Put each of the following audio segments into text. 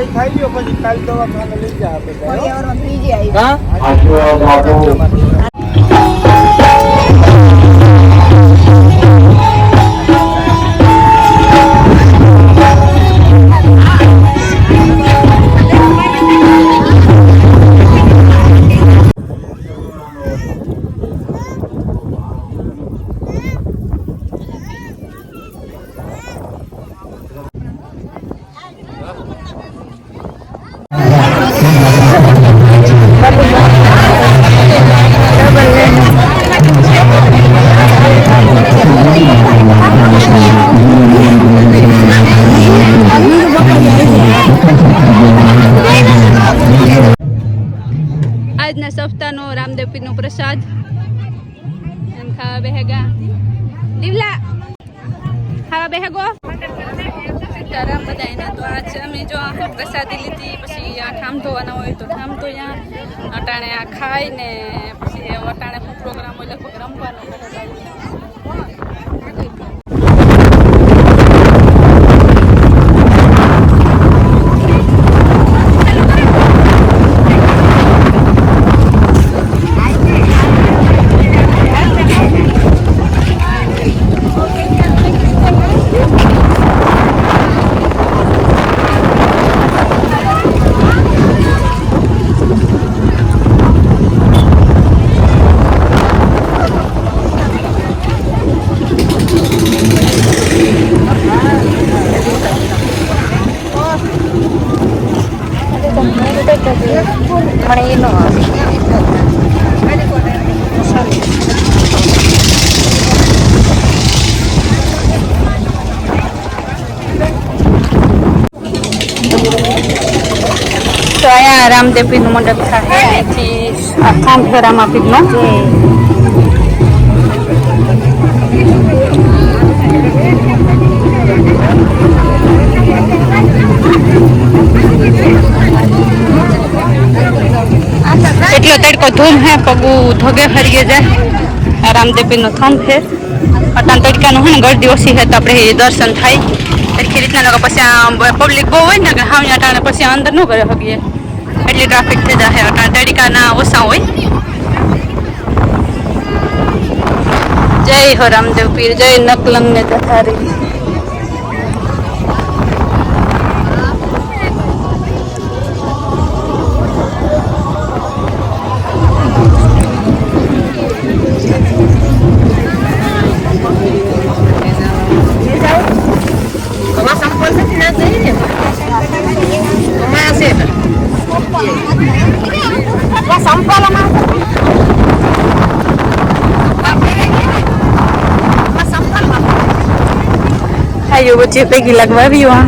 ખાઈ ગયો પછી કાલ દવાખાને લઈ જા આજના સપ્તાહનો રામદેવ પીરનો પ્રસાદ એમ ખાવા બેહેગા લીવલા ખાવા બેહેગો સીતારામ બધાને તો આજ અમે જો પ્રસાદી લીધી પછી આ ઠામ ધોવાના હોય તો ઠામ ધોયા અટાણે આ ખાઈ ને પછી અટાણે પ્રોગ્રામ હોય લગભગ રમવાનો તો અહીંયા રામદેવ પીરનું મંડપ થાય અહીંથી આખામ છે રામાપીરનો એટલો તડકો ધૂમ હે પગું ધોગે ફરી જાય રામદેવ પીરનો થંભ છે અટાણ તડકાનું હોય ને ગરદી ઓછી છે તો આપણે દર્શન થાય એટલી રીતના પછી પબ્લિક બહુ હોય ને કે હા અટાણે પછી અંદર ન કરી શકીએ એટલી ટ્રાફિક થઈ જાય અટાણે તડકાના ઓછા હોય જય હો રામદેવ પીર જય નકલંગ ને તથારી ayo bocil pergi lagu baru ah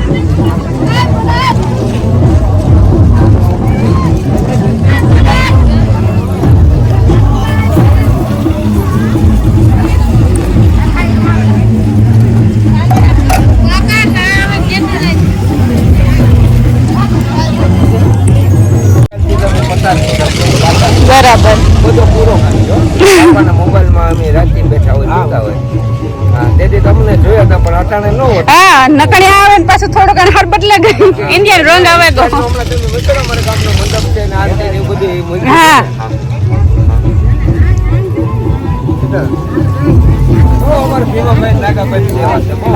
બરાબર બધો પૂરો આપણા મોબાઈલમાં અમે રાખી બેઠા હોય જોતા હોય હા તેથી તમને જોયા હતા પણ અટાણે ન હોય હા નકણી આવે ને પાછું થોડું ઘણ હર બદલે ગઈ ઇન્ડિયન રંગ આવે ગો હમણાં તમે મિત્રો અમારા ગામનો મંડપ છે ને આ રીતે એવું બધું હા ઓ અમાર ભીમાભાઈ નાગાભાઈ સેવા છે બહુ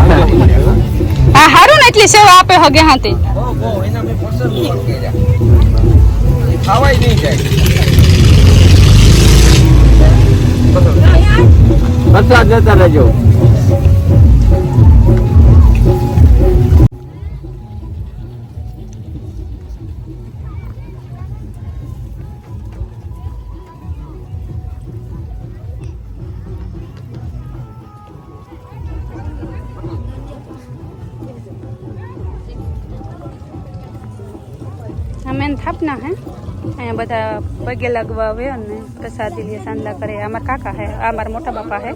હા હારું ને એટલી સેવા આપે હગે હાથી ઓ એના મે પસંદ કર્યા ખાવાય નહીં જાય પ્રસાદ જતા રહેજો हमें थापना है अँ बता पगे लगवा प्रसादी लिए सांदला करे अमर काका है अमर मोटा बापा है।